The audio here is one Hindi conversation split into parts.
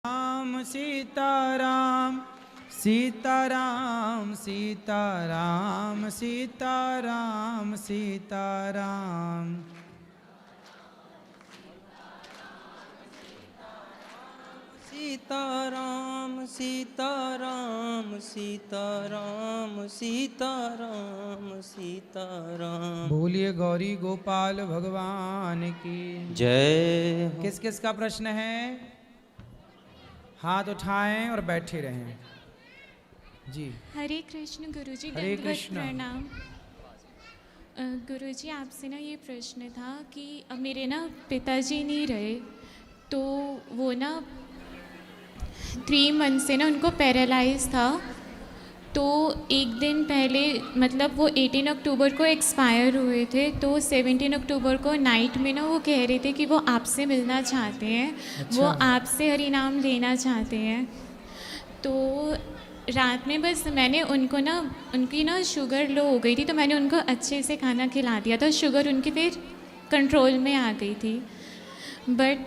राम सीताराम सीताराम सीताराम सीताराम सीताराम। सीताराम सीताराम सीताराम सीताराम सीताराम। बोलिए गौरी गोपाल भगवान की जय। किस किस का प्रश्न है? हाथ उठाएं और बैठे रहें। जी हरे कृष्ण गुरुजी, हरे दंडवत कृष्ण। प्रणाम। गुरुजी, आपसे ना ये प्रश्न था कि अब मेरे ना पिताजी नहीं रहे, तो वो ना 3 मंथ से ना उनको पैरालाइज था। तो एक दिन पहले, मतलब वो 18 अक्टूबर को एक्सपायर हुए थे, तो 17 अक्टूबर को नाइट में ना वो कह रहे थे कि वो आपसे मिलना चाहते हैं। अच्छा। वो आपसे हरि नाम लेना चाहते हैं। तो रात में बस मैंने उनको ना, उनकी ना शुगर लो हो गई थी, तो मैंने उनको अच्छे से खाना खिला दिया था। शुगर उनकी फिर कंट्रोल में आ गई थी। बट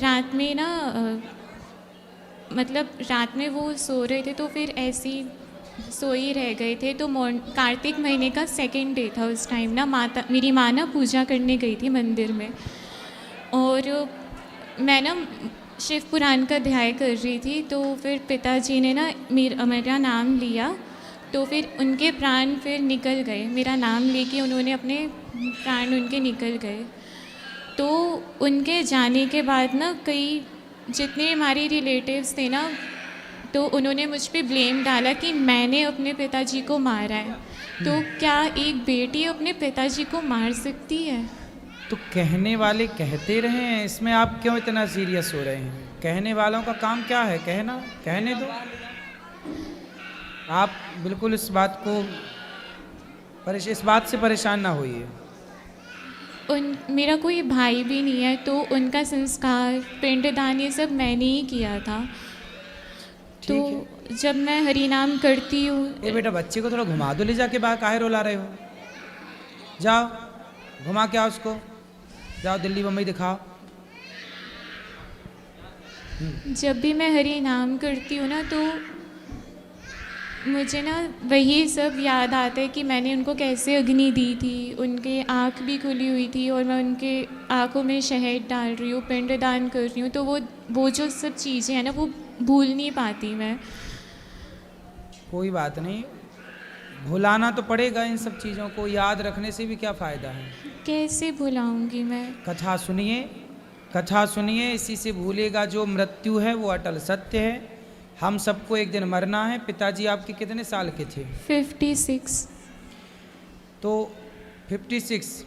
रात में ना मतलब रात में वो सो रहे थे, तो फिर ऐसी सोई रह गए थे। तो कार्तिक महीने का 2nd डे था उस टाइम ना। मेरी माँ ना पूजा करने गई थी मंदिर में, और मैं ना शिव पुराण का अध्याय कर रही थी। तो फिर पिताजी ने ना मेरा नाम लिया, तो फिर उनके प्राण फिर निकल गए। मेरा नाम लेके उन्होंने अपने प्राण उनके निकल गए। तो उनके जाने के बाद ना कई जितने हमारे रिलेटिव्स थे ना, तो उन्होंने मुझ पे ब्लेम डाला कि मैंने अपने पिताजी को मारा है। तो क्या एक बेटी अपने पिताजी को मार सकती है? तो कहने वाले कहते रहे हैं, इसमें आप क्यों इतना सीरियस हो रहे हैं? कहने वालों का काम क्या है? कहना, कहने दो। आप बिल्कुल इस बात से परेशान ना होइए। मेरा कोई भाई भी नहीं है, तो उनका संस्कार पिंडदान ये सब मैंने ही किया था। तो जब मैं हरि नाम करती हूँ। ए बेटा, बच्चे को थोड़ा घुमा दो ले जाके। बाहर काहे रोला रहे हो? जाओ घुमा के आओ उसको। जाओ दिल्ली बम्बई दिखाओ। जब भी मैं हरि नाम करती हूँ ना, तो मुझे ना वही सब याद आता है कि मैंने उनको कैसे अग्नि दी थी। उनके आँख भी खुली हुई थी और मैं उनके आँखों में शहद डाल रही हूँ, पिंडदान कर रही हूँ। तो वो जो सब चीज़ें हैं ना, वो भूल नहीं पाती मैं। कोई बात नहीं, भुलाना तो पड़ेगा। इन सब चीज़ों को याद रखने से भी क्या फ़ायदा है? कैसे भुलाऊंगी मैं? कथा सुनिए, कथा सुनिए। इसी से भूलेगा। जो मृत्यु है वो अटल सत्य है। हम सबको एक दिन मरना है। पिताजी आपके कितने साल के थे? 56। तो 56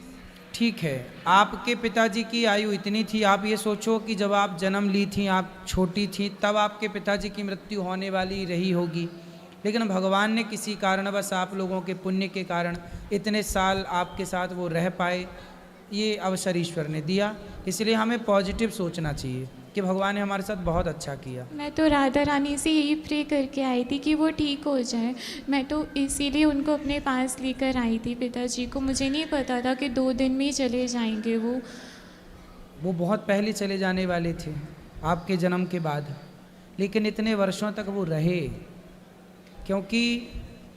ठीक है। आपके पिताजी की आयु इतनी थी। आप ये सोचो कि जब आप जन्म ली थी, आप छोटी थी, तब आपके पिताजी की मृत्यु होने वाली रही होगी। लेकिन भगवान ने किसी कारणवश, आप लोगों के पुण्य के कारण, इतने साल आपके साथ वो रह पाए। ये अवसर ईश्वर ने दिया। इसलिए हमें पॉजिटिव सोचना चाहिए कि भगवान ने हमारे साथ बहुत अच्छा किया। मैं तो राधा रानी से यही प्रे करके आई थी कि वो ठीक हो जाए। मैं तो इसीलिए उनको अपने पास लेकर आई थी पिताजी को। मुझे नहीं पता था कि 2 दिन में ही चले जाएंगे वो बहुत पहले चले जाने वाले थे आपके जन्म के बाद। लेकिन इतने वर्षों तक वो रहे, क्योंकि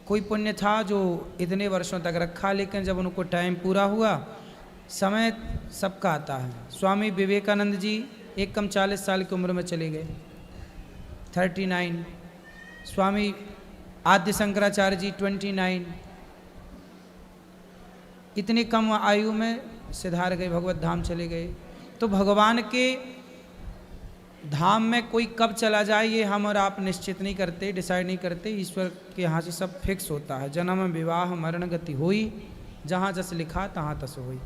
कोई पुण्य था जो इतने वर्षों तक रखा। लेकिन जब उनको टाइम पूरा हुआ, समय सबका आता है। स्वामी विवेकानंद जी एकदम 40 साल की उम्र में चले गए, 39। स्वामी आद्य शंकराचार्य जी 29। इतनी कम आयु में सिधार गए, भगवत धाम चले गए। तो भगवान के धाम में कोई कब चला जाए, ये हम और आप निश्चित नहीं करते, डिसाइड नहीं करते। ईश्वर के यहाँ से सब फिक्स होता है। जन्म विवाह मरण गति हुई, जहाँ जस लिखा तहाँ तस हुई।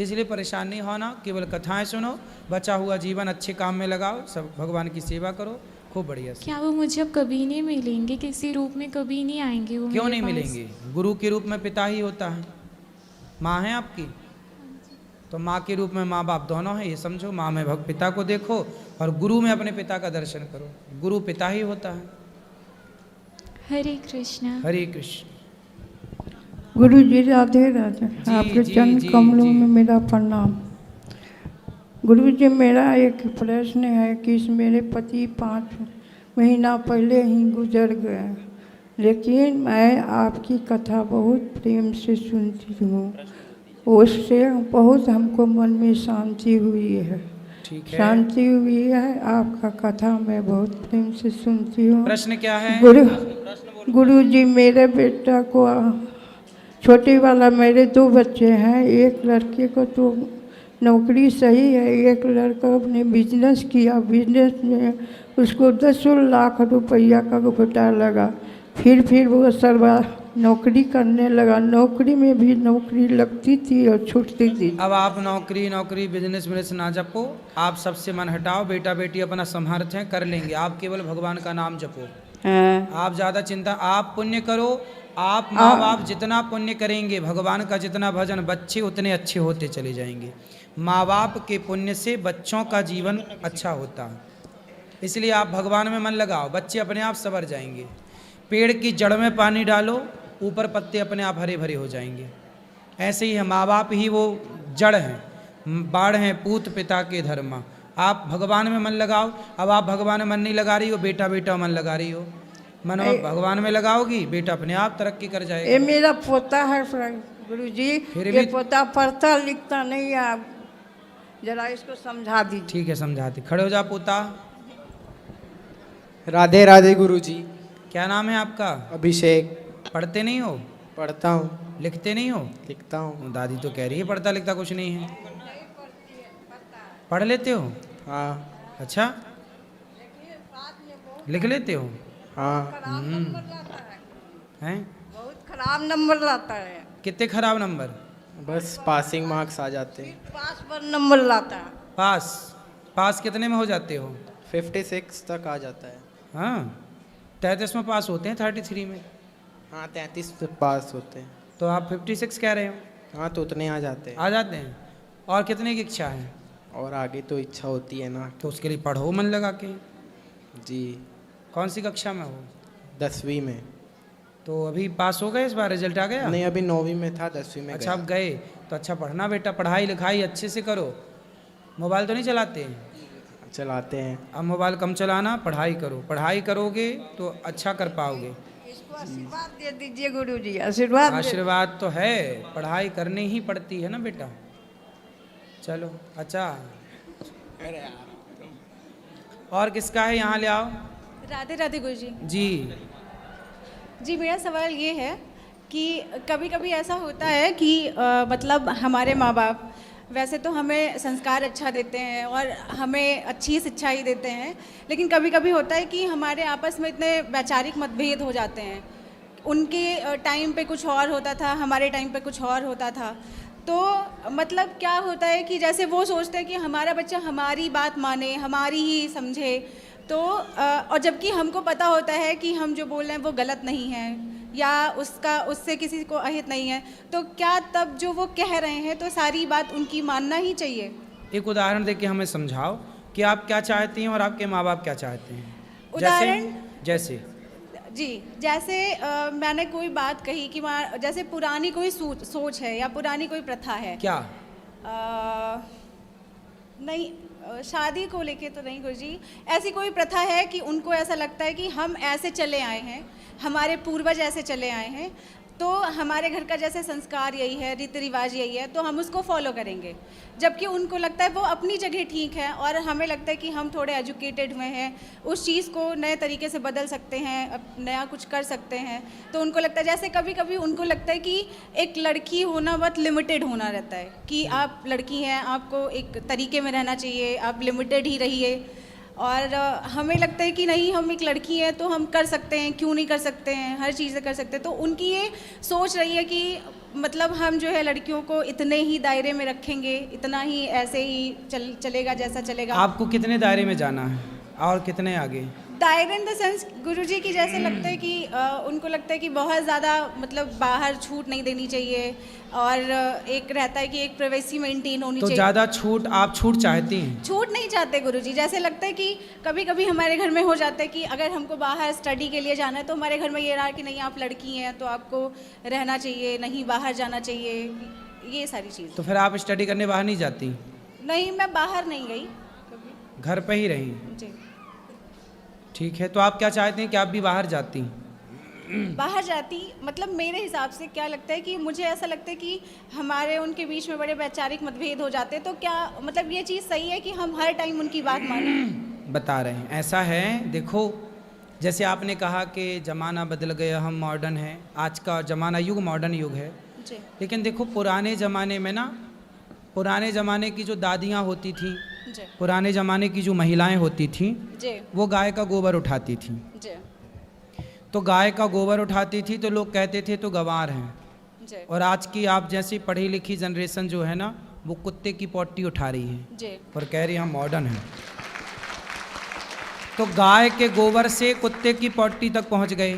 इसलिए परेशान नहीं होना, केवल कथाएं सुनो, बचा हुआ जीवन अच्छे काम में लगाओ, सब भगवान की सेवा करो, खूब बढ़िया से। क्या वो मुझे अब कभी नहीं मिलेंगे? किसी रूप में कभी नहीं आएंगे वो? क्यों मेरे नहीं पास? मिलेंगे? गुरु के रूप में पिता ही होता है। माँ है आपकी, तो माँ के रूप में माँ बाप दोनों हैं, ये समझो। माँ में पिता को देखो और गुरु में अपने पिता का दर्शन करो। गुरु पिता ही होता है। हरे कृष्णा। हरे कृष्ण। गुरु जी राधे राधे। आपके चरण कमलों में मेरा प्रणाम। गुरुजी मेरा एक प्रश्न है कि मेरे पति 5 महीना पहले ही गुजर गए, लेकिन मैं आपकी कथा बहुत प्रेम से सुनती हूँ। उससे बहुत हमको मन में शांति हुई है। ठीक है, शांति हुई है। आपका कथा मैं बहुत प्रेम से सुनती हूँ। प्रश्न क्या है? गुरुजी मेरे बेटा को छोटे वाला, मेरे 2 बच्चे हैं। एक लड़के को तो नौकरी सही है, एक लड़का अपने बिजनेस किया, बिजनेस में उसको 10 लाख रुपया का घाटा लगा। फिर वो सरवा नौकरी करने लगा। नौकरी में भी नौकरी लगती थी और छूटती थी। अब आप नौकरी बिजनेस ना जपो, आप सबसे मन हटाओ। बेटा बेटी अपना समर्थ हैं, कर लेंगे। आप केवल भगवान का नाम जपो। आप ज़्यादा चिंता, आप पुण्य करो। आप माँ बाप जितना पुण्य करेंगे, भगवान का जितना भजन, बच्चे उतने अच्छे होते चले जाएंगे। माँ बाप के पुण्य से बच्चों का जीवन अच्छा होता है। इसलिए आप भगवान में मन लगाओ, बच्चे अपने आप संवर जाएंगे। पेड़ की जड़ में पानी डालो, ऊपर पत्ते अपने आप हरे भरे हो जाएंगे। ऐसे ही है, माँ बाप ही वो जड़ हैं, बाढ़ हैं पूत पिता के धर्मा। आप भगवान में मन लगाओ। अब आप भगवान में मन नहीं लगा रही हो, बेटा बेटा मन लगा रही हो। मन भगवान में लगाओगी, बेटा अपने आप तरक्की कर जाएगा। ये मेरा पोता है गुरुजी, फिर ये भी पोता पढ़ता लिखता नहीं है। आप जरा इसको समझा दीजिए। ठीक है, समझाती। खड़े हो जा पोता। राधे राधे गुरुजी। क्या नाम है आपका? अभिषेक। पढ़ते नहीं हो? पढ़ता हूँ। लिखते नहीं हो? लिखता हूँ। दादी तो कह रही है पढ़ता लिखता कुछ नहीं है। पढ़ लेते हो? हाँ। अच्छा, लिख लेते हो? हाँ। हैं? बहुत खराब नंबर लाता है। कितने खराब नंबर? बस पासिंग मार्क्स आ जाते हैं। पास पर नंबर लाता है। पास कितने में हो जाते हो? 56 तक आ जाता है। हाँ, 33 में पास होते हैं, 33 में। हाँ, 33 तक पास होते हैं। तो आप 56 कह रहे हो? हाँ, तो उतने आ जाते हैं। आ जाते हैं। और कितने की इच्छा है? और आगे तो इच्छा होती है ना। तो उसके लिए पढ़ो मन लगा के। जी। कौन सी कक्षा में हो? 10वीं में। तो अभी पास हो गए, इस बार रिजल्ट आ गया? नहीं, अभी 9वीं में था, 10वीं में अच्छा, गया। आप गए तो अच्छा पढ़ना बेटा, पढ़ाई लिखाई अच्छे से करो। मोबाइल तो नहीं चलाते? चलाते हैं। अब मोबाइल कम चलाना, पढ़ाई करो। पढ़ाई करोगे तो अच्छा कर पाओगे। इसको आशीर्वाद दे दीजिए गुरुजी, आशीर्वाद। आशीर्वाद तो है, पढ़ाई करनी ही पड़ती है ना बेटा। चलो, अच्छा। और किसका है, यहाँ ले आओ। राधे राधे गुरुजी। जी जी, मेरा सवाल ये है कि कभी कभी ऐसा होता है कि मतलब हमारे माँ बाप वैसे तो हमें संस्कार अच्छा देते हैं और हमें अच्छी शिक्षा ही देते हैं, लेकिन कभी कभी होता है कि हमारे आपस में इतने वैचारिक मतभेद हो जाते हैं। उनके टाइम पे कुछ और होता था, हमारे टाइम पे कुछ और होता था। तो मतलब क्या होता है कि जैसे वो सोचते हैं कि हमारा बच्चा हमारी बात माने, हमारी ही समझे, तो और जबकि हमको पता होता है कि हम जो बोल रहे हैं वो गलत नहीं है या उससे किसी को अहित नहीं है, तो क्या तब जो वो कह रहे हैं तो सारी बात उनकी मानना ही चाहिए? एक उदाहरण देके हमें समझाओ कि आप क्या चाहती हैं और आपके माँ बाप क्या चाहते हैं। उदाहरण जैसे जी, जैसे मैंने कोई बात कही कि जैसे पुरानी कोई सोच है या पुरानी कोई प्रथा है। क्या? नहीं, शादी को लेके तो नहीं गुरुजी, ऐसी कोई प्रथा है कि उनको ऐसा लगता है कि हम ऐसे चले आए हैं, हमारे पूर्वज ऐसे चले आए हैं, तो हमारे घर का जैसे संस्कार यही है, रीति रिवाज यही है, तो हम उसको फॉलो करेंगे। जबकि उनको लगता है वो अपनी जगह ठीक है और हमें लगता है कि हम थोड़े एजुकेटेड हुए हैं, उस चीज़ को नए तरीके से बदल सकते हैं, नया कुछ कर सकते हैं। तो उनको लगता है, जैसे कभी कभी उनको लगता है कि एक लड़की होना बहुत लिमिटेड होना रहता है, कि आप लड़की हैं, आपको एक तरीके में रहना चाहिए, आप लिमिटेड ही रहिए। और हमें लगता है कि नहीं, हम एक लड़की हैं तो हम कर सकते हैं, क्यों नहीं कर सकते हैं, हर चीज़ कर सकते हैं। तो उनकी ये सोच रही है कि मतलब हम जो है लड़कियों को इतने ही दायरे में रखेंगे, इतना ही ऐसे ही चलेगा जैसा चलेगा। आपको कितने दायरे में जाना है और कितने आगे? दायरे इन द सेंस गुरुजी की जैसे लगता है कि उनको लगता है कि बहुत ज़्यादा मतलब बाहर छूट नहीं देनी चाहिए, और एक रहता है कि एक प्राइवेसी मेंटेन होनी तो चाहिए। ज़्यादा छूट, आप छूट चाहती हैं? छूट नहीं चाहते गुरुजी, जैसे लगता है कि कभी कभी हमारे घर में हो जाता है कि अगर हमको बाहर स्टडी के लिए जाना है तो हमारे घर में ये रहा कि नहीं, आप लड़की हैं तो आपको रहना चाहिए, नहीं बाहर जाना चाहिए, ये सारी चीज़। तो फिर आप स्टडी करने बाहर नहीं जाती? नहीं, मैं बाहर नहीं गई कभी। घर पे ही रही? जी। ठीक है, तो आप क्या चाहते हैं कि आप भी बाहर जाती? बाहर जाती मतलब मेरे हिसाब से क्या लगता है कि मुझे ऐसा लगता है कि हमारे उनके बीच में बड़े वैचारिक मतभेद हो जाते हैं, तो क्या मतलब ये चीज़ सही है कि हम हर टाइम उनकी बात मानें? बता रहे हैं, ऐसा है, देखो जैसे आपने कहा कि ज़माना बदल गया, हम मॉडर्न हैं, आज का ज़माना युग मॉडर्न युग है, जी लेकिन देखो पुराने ज़माने में ना, पुराने ज़माने की जो दादियाँ होती थीं, जी पुराने ज़माने की जो महिलाएं होती थीं, जी वो गाय का गोबर उठाती थीं। जी तो गाय का गोबर उठाती थी तो लोग कहते थे तो गंवार हैं। जी और आज की आप जैसी पढ़ी लिखी जनरेशन जो है ना, वो कुत्ते की पॉटी उठा रही है जी और कह रही हम मॉडर्न हैं। तो गाय के गोबर से कुत्ते की पॉटी तक पहुंच गए।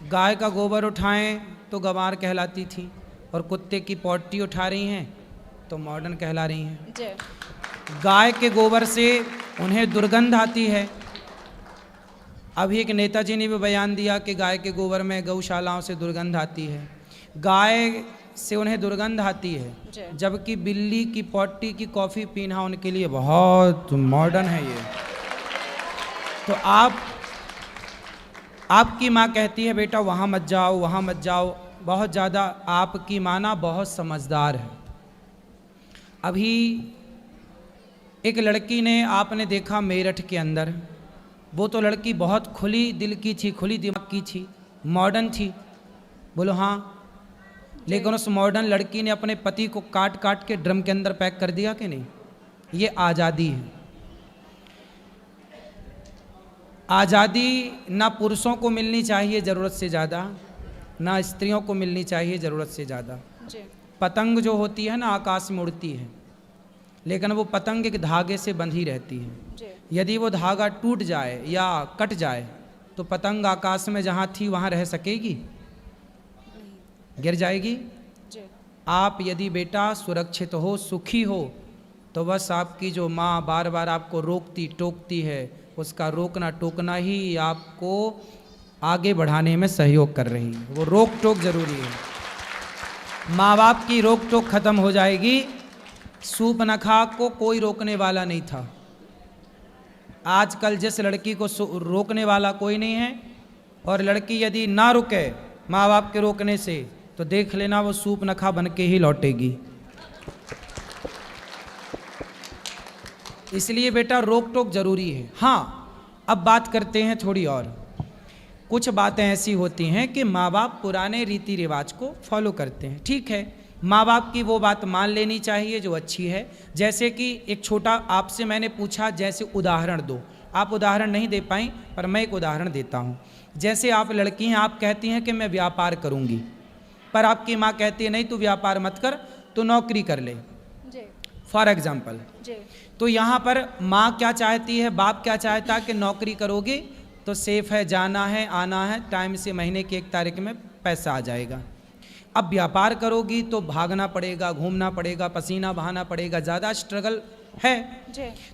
गाय का गोबर उठाएं तो गंवार कहलाती थी, और कुत्ते की पॉटी उठा रही हैं तो मॉडर्न कहला रही हैं। जी गाय के गोबर से उन्हें दुर्गंध आती है। अभी एक नेताजी ने भी बयान दिया कि गाय के गोबर में गौशालाओं से दुर्गंध आती है, गाय से उन्हें दुर्गंध आती है, जबकि बिल्ली की पॉटी की कॉफ़ी पीना उनके लिए बहुत मॉडर्न है ये। तो आपकी माँ कहती है बेटा वहाँ मत जाओ, वहाँ मत जाओ, बहुत ज़्यादा आपकी माँ ना बहुत समझदार है। अभी एक लड़की ने, आपने देखा मेरठ के अंदर, वो तो लड़की बहुत खुली दिल की थी, खुली दिमाग की थी, मॉडर्न थी, बोलो हाँ, लेकिन उस मॉडर्न लड़की ने अपने पति को काट काट के ड्रम के अंदर पैक कर दिया कि नहीं? ये आज़ादी है। आज़ादी ना पुरुषों को मिलनी चाहिए ज़रूरत से ज़्यादा, ना स्त्रियों को मिलनी चाहिए ज़रूरत से ज़्यादा। जी पतंग जो होती है ना, आकाश में उड़ती है, लेकिन वो पतंग एक धागे से बंधी रहती है। जी यदि वो धागा टूट जाए या कट जाए तो पतंग आकाश में जहाँ थी वहाँ रह सकेगी? गिर जाएगी। जी आप यदि बेटा सुरक्षित हो, सुखी हो, तो बस आपकी जो माँ बार बार आपको रोकती टोकती है, उसका रोकना टोकना ही आपको आगे बढ़ाने में सहयोग कर रही है। वो रोक टोक जरूरी है। माँ बाप की रोक टोक खत्म हो जाएगी। सूर्पनखा को कोई रोकने वाला नहीं था। आजकल जिस लड़की को रोकने वाला कोई नहीं है, और लड़की यदि ना रुके माँ बाप के रोकने से, तो देख लेना वो सूर्पनखा बन के ही लौटेगी। इसलिए बेटा रोक टोक जरूरी है। हाँ, अब बात करते हैं थोड़ी और। कुछ बातें ऐसी होती हैं कि माँ बाप पुराने रीति रिवाज को फॉलो करते हैं, ठीक है, माँ बाप की वो बात मान लेनी चाहिए जो अच्छी है। जैसे कि एक छोटा आपसे मैंने पूछा, जैसे उदाहरण दो, आप उदाहरण नहीं दे पाई, पर मैं एक उदाहरण देता हूँ। जैसे आप लड़की हैं, आप कहती हैं कि मैं व्यापार करूँगी, पर आपकी माँ कहती है नहीं तू व्यापार मत कर, तू नौकरी कर ले, फॉर एग्जाम्पल। तो यहाँ पर माँ क्या चाहती है, बाप क्या चाहता है कि नौकरी करोगे तो सेफ है, जाना है आना है, टाइम से महीने की 1 तारीख में पैसा आ जाएगा। अब व्यापार करोगी तो भागना पड़ेगा, घूमना पड़ेगा, पसीना बहाना पड़ेगा, ज़्यादा स्ट्रगल है।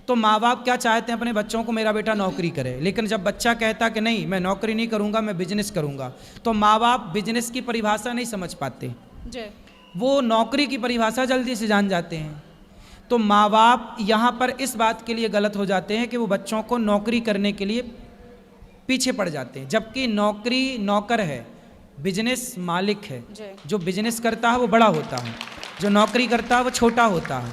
तो माँ बाप क्या चाहते हैं अपने बच्चों को, मेरा बेटा नौकरी करे, लेकिन जब बच्चा कहता कि नहीं मैं नौकरी नहीं करूँगा, मैं बिजनेस करूँगा, तो माँ बाप बिजनेस की परिभाषा नहीं समझ पाते, वो नौकरी की परिभाषा जल्दी से जान जाते हैं। तो माँ बाप यहाँ पर इस बात के लिए गलत हो जाते हैं कि वो बच्चों को नौकरी करने के लिए पीछे पड़ जाते हैं, जबकि नौकरी नौकर है, बिजनेस मालिक है। जो बिजनेस करता है वो बड़ा होता है, जो नौकरी करता है वो छोटा होता है।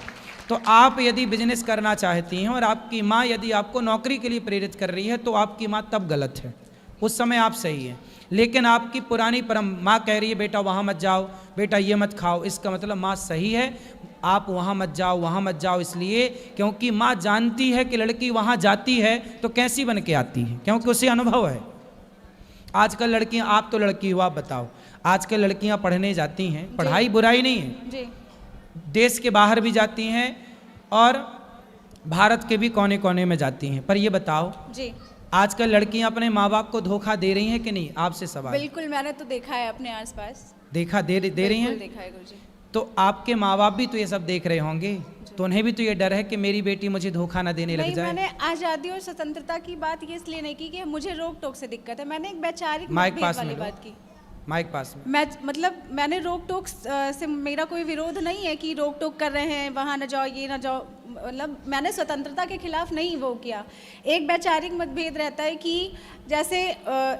तो आप यदि बिजनेस करना चाहती हैं और आपकी माँ यदि आपको नौकरी के लिए प्रेरित कर रही है, तो आपकी माँ तब गलत है, उस समय आप सही हैं। लेकिन आपकी पुरानी माँ कह रही है बेटा वहाँ मत जाओ, बेटा ये मत खाओ, इसका मतलब माँ सही है, आप वहाँ मत जाओ, वहाँ मत जाओ, इसलिए क्योंकि माँ जानती है कि लड़की वहाँ जाती है तो कैसी बन के आती है, क्योंकि उसे अनुभव है। आजकल लड़कियाँ, आप तो लड़की हो, आप बताओ, आजकल लड़कियाँ पढ़ने जाती हैं, पढ़ाई बुराई नहीं है, देश के बाहर भी जाती हैं और भारत के भी कोने कोने में जाती हैं, पर ये बताओ आजकल लड़कियाँ अपने माँ बाप को धोखा दे रही हैं कि नहीं? आपसे सवाल। बिल्कुल, मैंने तो देखा है अपने आसपास, देखा दे रही हैं। देखा है गुरुजी। तो आपके माँ बाप भी तो ये सब देख रहे होंगे, तो उन्हें भी तो ये डर है कि मेरी बेटी मुझे धोखा ना देने लग जाए। मैंने आज़ादी और स्वतंत्रता की बात ये इसलिए नहीं की कि मुझे रोक टोक से दिक्कत है, मैंने एक वैचारिक माइक मतभेद पास वाली में लो, बात की। माइक पास में। मैं मतलब मैंने रोक टोक से मेरा कोई विरोध नहीं है कि रोक टोक कर रहे हैं, वहाँ न जाओ, ये न जाओ, मतलब मैंने स्वतंत्रता के खिलाफ नहीं वो किया। एक वैचारिक मतभेद रहता है कि जैसे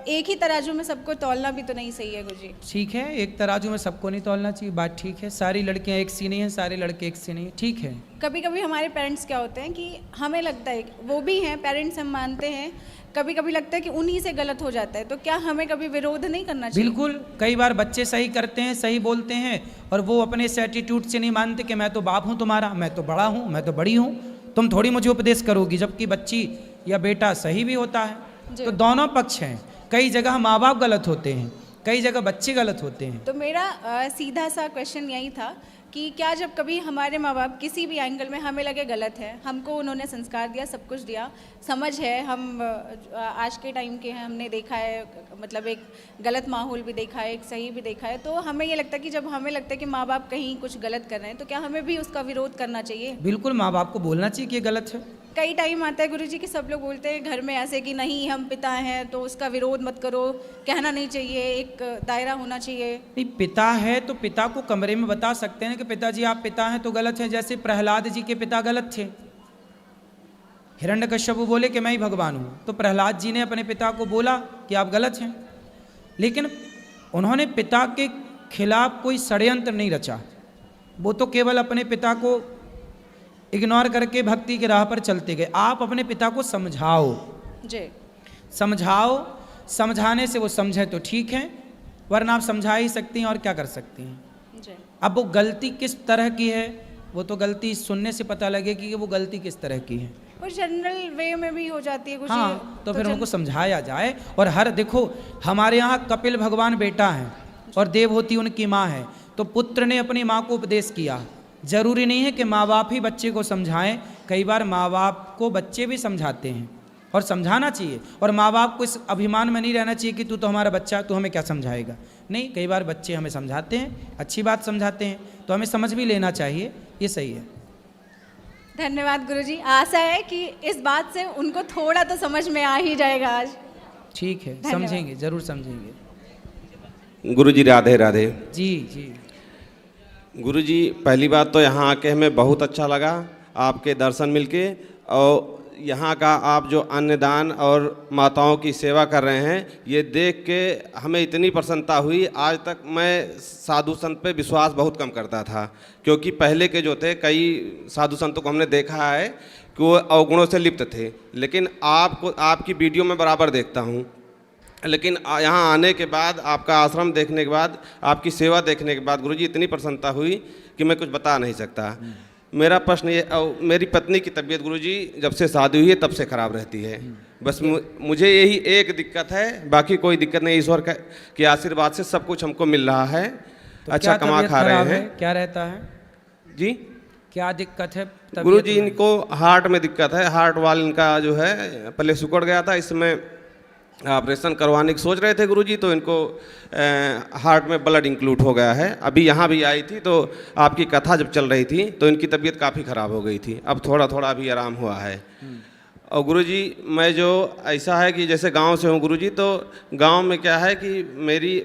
एक ही तराजू में सबको तौलना भी तो नहीं सही है गुरुजी। ठीक है, एक तराजू में सबको नहीं तौलना चाहिए, बात ठीक है। सारी लड़कियां एक सी नहीं है, सारे लड़के एक सी नहीं है, ठीक है। कभी कभी हमारे पेरेंट्स क्या होते हैं कि हमें लगता है, वो भी हैं पेरेंट्स, हम मानते हैं, कभी कभी लगता है कि उन्हीं से गलत हो जाता है, तो क्या हमें कभी विरोध नहीं करना चाहिए? बिल्कुल, कई बार बच्चे सही करते हैं, सही बोलते हैं, और वो अपने इस एटीट्यूड से नहीं मानते कि मैं तो बाप हूँ तुम्हारा, मैं तो बड़ा हूँ, मैं तो बड़ी हूँ, तुम थोड़ी मुझे उपदेश करोगी, जबकि बच्ची या बेटा सही भी होता है। तो दोनों पक्ष हैं, कई जगह माँ बाप गलत होते हैं, कई जगह बच्चे गलत होते हैं। तो मेरा सीधा सा क्वेश्चन यही था कि क्या जब कभी हमारे माँ बाप किसी भी एंगल में हमें लगे गलत है, हमको उन्होंने संस्कार दिया, सब कुछ दिया, समझ है, हम आज के टाइम के हैं, हमने देखा है, मतलब एक गलत माहौल भी देखा है, एक सही भी देखा है, तो हमें ये लगता है कि जब हमें लगता है कि माँ बाप कहीं कुछ गलत कर रहे हैं, तो क्या हमें भी उसका विरोध करना चाहिए? बिल्कुल, माँ बाप को बोलना चाहिए कि ये गलत है। कई टाइम आता है गुरुजी कि सब लोग बोलते हैं घर में ऐसे कि नहीं हम पिता हैं तो उसका विरोध मत करो, कहना नहीं चाहिए, एक दायरा होना चाहिए। नहीं, पिता है तो पिता को कमरे में बता सकते हैं कि पिताजी आप पिता हैं तो गलत है। जैसे प्रहलाद जी के पिता गलत थे, हिरण्यकश्यप बोले कि मैं ही भगवान हूँ, तो प्रहलाद जी ने अपने पिता को बोला कि आप गलत हैं, लेकिन उन्होंने पिता के खिलाफ कोई षड्यंत्र नहीं रचा, वो तो केवल अपने पिता को इग्नोर करके भक्ति की राह पर चलते गए। आप अपने पिता को समझाओ जी, समझाओ, समझाने से वो समझे तो ठीक है, वरना आप समझा ही सकती हैं और क्या कर सकती हैं। जी। अब वो गलती किस तरह की है, वो तो गलती सुनने से पता लगेगी कि वो गलती किस तरह की है। और जनरल वे में भी हो जाती है कुछ। हाँ, तो फिर उनको समझाया जाए। और हर देखो, हमारे यहाँ कपिल भगवान बेटा हैं और देवहूति उनकी माँ है, तो पुत्र ने अपनी माँ को उपदेश किया। जरूरी नहीं है कि माँ बाप ही बच्चे को समझाएं, कई बार माँ बाप को बच्चे भी समझाते हैं और समझाना चाहिए। और माँ बाप को इस अभिमान में नहीं रहना चाहिए कि तू तो हमारा बच्चा है, तू हमें क्या समझाएगा। नहीं, कई बार बच्चे हमें समझाते हैं, अच्छी बात समझाते हैं, तो हमें समझ भी लेना चाहिए, ये सही है। धन्यवाद गुरुजी, आशा है कि इस बात से उनको थोड़ा तो समझ में आ ही जाएगा आज। ठीक है, समझेंगे, जरूर समझेंगे। गुरुजी राधे राधे। जी जी। गुरुजी, पहली बात तो यहाँ आके हमें बहुत अच्छा लगा आपके दर्शन मिलके, और यहाँ का आप जो अन्नदान और माताओं की सेवा कर रहे हैं, ये देख के हमें इतनी प्रसन्नता हुई। आज तक मैं साधु संत पे विश्वास बहुत कम करता था, क्योंकि पहले के जो थे कई साधु संतों को हमने देखा है कि वो अवगुणों से लिप्त थे, लेकिन आपको आपकी वीडियो में बराबर देखता हूँ। लेकिन यहाँ आने के बाद, आपका आश्रम देखने के बाद, आपकी सेवा देखने के बाद गुरुजी इतनी प्रसन्नता हुई कि मैं कुछ बता नहीं सकता। मेरा प्रश्न ये, मेरी पत्नी की तबीयत गुरुजी जब से शादी हुई है तब से खराब रहती है। बस मुझे यही एक दिक्कत है, बाकी कोई दिक्कत नहीं। ईश्वर के आशीर्वाद से सब कुछ हमको मिल रहा है, तो अच्छा कमा खा रहे हैं। क्या रहता है जी? क्या दिक्कत है गुरुजी, इनको हार्ट में दिक्कत है, हार्ट वाल इनका जो है पहले सिकुड़ गया था, इसमें ऑपरेशन करवाने की सोच रहे थे गुरुजी, तो इनको हार्ट में ब्लड इंक्लूड हो गया है। अभी यहाँ भी आई थी तो आपकी कथा जब चल रही थी तो इनकी तबीयत काफ़ी ख़राब हो गई थी, अब थोड़ा थोड़ा अभी आराम हुआ है। और गुरुजी, मैं जो ऐसा है कि जैसे गांव से हूँ गुरुजी, तो गांव में क्या है कि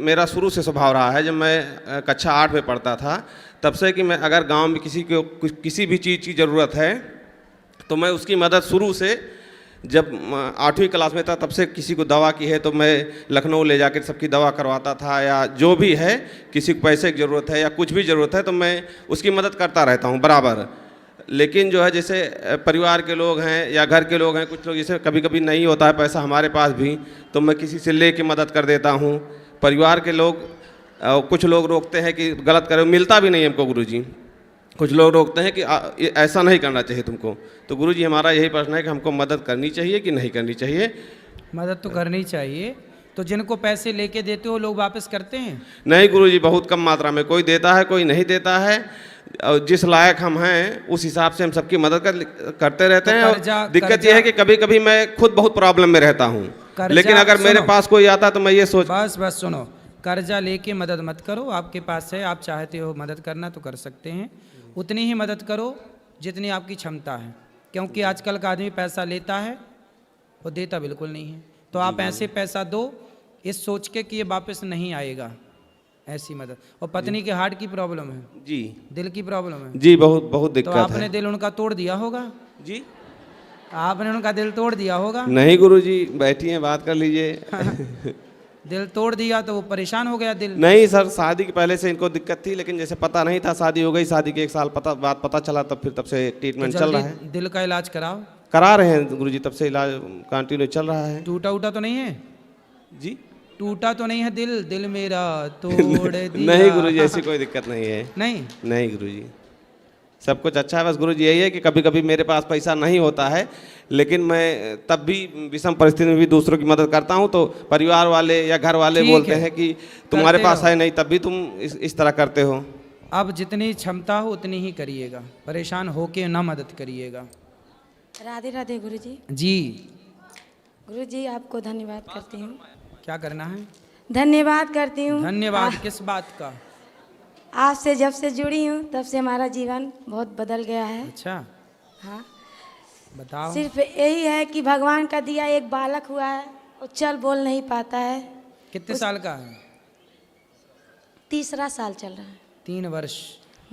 मेरा शुरू से स्वभाव रहा है, जब मैं कक्षा 8 में पढ़ता था तब से, कि मैं अगर गांव में किसी भी चीज़ की ज़रूरत है तो मैं उसकी मदद शुरू से, जब 8वीं क्लास में था तब से, किसी को दवा की है तो मैं लखनऊ ले जाकर सबकी दवा करवाता था, या जो भी है, किसी को पैसे की ज़रूरत है या कुछ भी ज़रूरत है तो मैं उसकी मदद करता रहता हूँ बराबर। लेकिन जो है, जैसे परिवार के लोग हैं या घर के लोग हैं, कुछ लोग जैसे कभी कभी नहीं होता है पैसा हमारे पास भी, तो मैं किसी से ले के मदद कर देता हूँ। परिवार के लोग, कुछ लोग रोकते हैं कि गलत करो, मिलता भी नहीं हमको गुरुजी। कुछ लोग रोकते हैं कि ऐसा नहीं करना चाहिए तुमको। तो गुरुजी, हमारा यही प्रश्न है कि हमको मदद करनी चाहिए कि नहीं करनी चाहिए? मदद तो करनी चाहिए। तो जिनको पैसे लेके देते हो लोग वापस करते हैं? नहीं गुरुजी, बहुत कम मात्रा में, कोई देता है कोई नहीं देता है। और जिस लायक हम हैं उस हिसाब से हम सबकी मदद करते रहते हैं। और दिक्कत यह है कि कभी कभी मैं खुद बहुत प्रॉब्लम में रहता हूँ, लेकिन अगर मेरे पास कोई आता तो मैं ये सोच, बस सुनो, कर्जा लेके मदद मत करो। आपके पास है, आप चाहते हो मदद करना तो कर सकते हैं, उतनी ही मदद करो जितनी आपकी क्षमता है, क्योंकि आजकल का आदमी पैसा लेता है वो देता बिल्कुल नहीं है। तो आप ऐसे पैसा दो इस सोच के कि ये वापस नहीं आएगा, ऐसी मदद। और पत्नी के हार्ट की प्रॉब्लम है, जी दिल की प्रॉब्लम है, जी, बहुत बहुत तो दिक्कत आपने है दिल उनका तोड़ दिया होगा, जी। आपने उनका दिल तोड़ दिया होगा। नहीं गुरुजी, बैठिए बात कर लीजिए। दिल तोड़ दिया तो वो परेशान हो गया दिल। नहीं सर, शादी के पहले से इनको दिक्कत थी, लेकिन जैसे पता नहीं था, शादी हो गई, शादी के 1 साल बाद पता चला, तब फिर तब से तो ट्रीटमेंट चल रहा है। जल्दी दिल का इलाज कराओ। करा रहे हैं गुरुजी, तब से इलाज कंटिन्यू चल रहा है। टूटा उटा तो नहीं है? जी टूटा तो नहीं है दिल? दिल मेरा तोड़ दिया। नहीं गुरुजी, ऐसी कोई दिक्कत नहीं है। नहीं नहीं गुरुजी, सब कुछ अच्छा है। बस गुरुजी यही है कि कभी कभी मेरे पास पैसा नहीं होता है, लेकिन मैं तब भी विषम परिस्थिति में भी दूसरों की मदद करता हूं, तो परिवार वाले या घर वाले ठीक बोलते है, हैं कि तुम्हारे करते पास रहो। है नहीं, तब भी तुम इस तरह करते हो। अब जितनी क्षमता हो उतनी ही करिएगा, परेशान होके ना मदद करिएगा। राधे राधे गुरुजी। जी गुरुजी आपको धन्यवाद करती हूँ। क्या करना है? धन्यवाद करती हूँ। धन्यवाद किस बात का? आपसे जब से जुड़ी हूँ तब से हमारा जीवन बहुत बदल गया है। अच्छा हाँ, बताओ। सिर्फ यही है कि भगवान का दिया एक बालक हुआ है, वो चल बोल नहीं पाता है। कितने साल का है? 3रा साल चल रहा है। 3 वर्ष।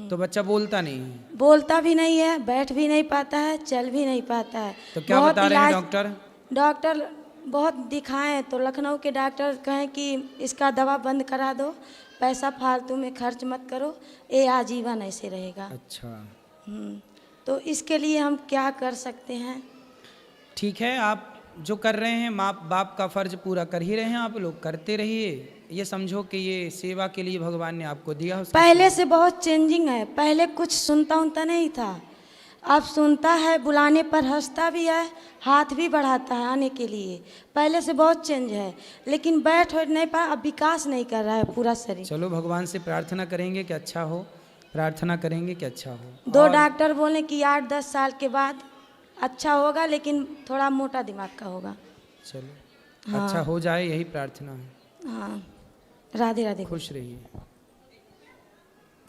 तो बच्चा बोलता नहीं है? बोलता भी नहीं है, बैठ भी नहीं पाता है, चल भी नहीं पाता है। तो क्या बहुत बता रहे हैं इलाज- डॉक्टर? डॉक्टर बहुत दिखाएं तो लखनऊ के डॉक्टर कहें कि इसका दवा बंद करा दो, पैसा फालतू में खर्च मत करो, ये आजीवन ऐसे रहेगा। अच्छा तो इसके लिए हम क्या कर सकते हैं? ठीक है, आप जो कर रहे हैं माँ बाप का फर्ज पूरा कर ही रहे हैं, आप लोग करते रहिए। ये समझो कि ये सेवा के लिए भगवान ने आपको दिया। पहले से बहुत चेंजिंग है। पहले कुछ सुनता उनता नहीं था, अब सुनता है, बुलाने पर हंसता भी है, हाथ भी बढ़ाता है आने के लिए। पहले से बहुत चेंज है, लेकिन बैठ नहीं पा, अब विकास नहीं कर रहा है पूरा शरीर। चलो भगवान से प्रार्थना करेंगे कि अच्छा हो, प्रार्थना करेंगे कि अच्छा हो। 2 डॉक्टर बोले कि 8-10 साल के बाद अच्छा होगा, लेकिन थोड़ा मोटा दिमाग का होगा। चलो अच्छा हो जाए, यही प्रार्थना है। हाँ, राधे राधे। खुश रहिए।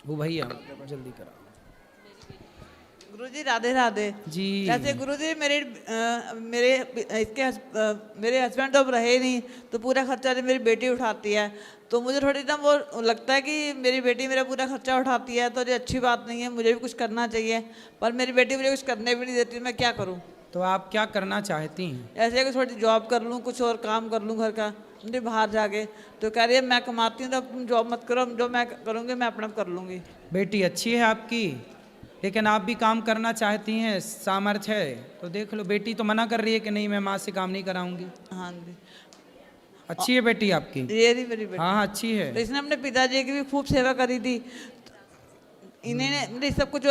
वो भैया जल्दी कराओ। गुरुजी राधे राधे जी। जैसे गुरुजी मेरे हस्बैंड तो अब रहे नहीं, तो पूरा खर्चा मेरी बेटी उठाती है। तो मुझे थोड़ी ना वो लगता है कि मेरी बेटी मेरा पूरा खर्चा उठाती है, तो ये अच्छी बात नहीं है, मुझे भी कुछ करना चाहिए। पर मेरी बेटी मुझे कुछ करने भी नहीं देती, मैं क्या करूँ? तो आप क्या करना चाहती हैं? ऐसे कि थोड़ी जॉब कर लूँ, कुछ और काम कर लूँ घर का, मुझे बाहर जाके। तो कह रही है मैं कमाती हूँ तो तुम जॉब मत करो, जो मैं करूँगी मैं अपना कर लूँगी। बेटी अच्छी है आपकी, लेकिन आप भी काम करना चाहती हैं, सामर्थ्य है तो देख लो। बेटी तो मना कर रही है कि नहीं मैं माँ से काम नहीं कराऊंगी। हाँ जी, अच्छी है बेटी आपकी? ये नहीं मेरी बेटी। हाँ अच्छी है। तो इसने अपने पिताजी की भी खूब सेवा करी थी। इन्हें मतलब सब कुछ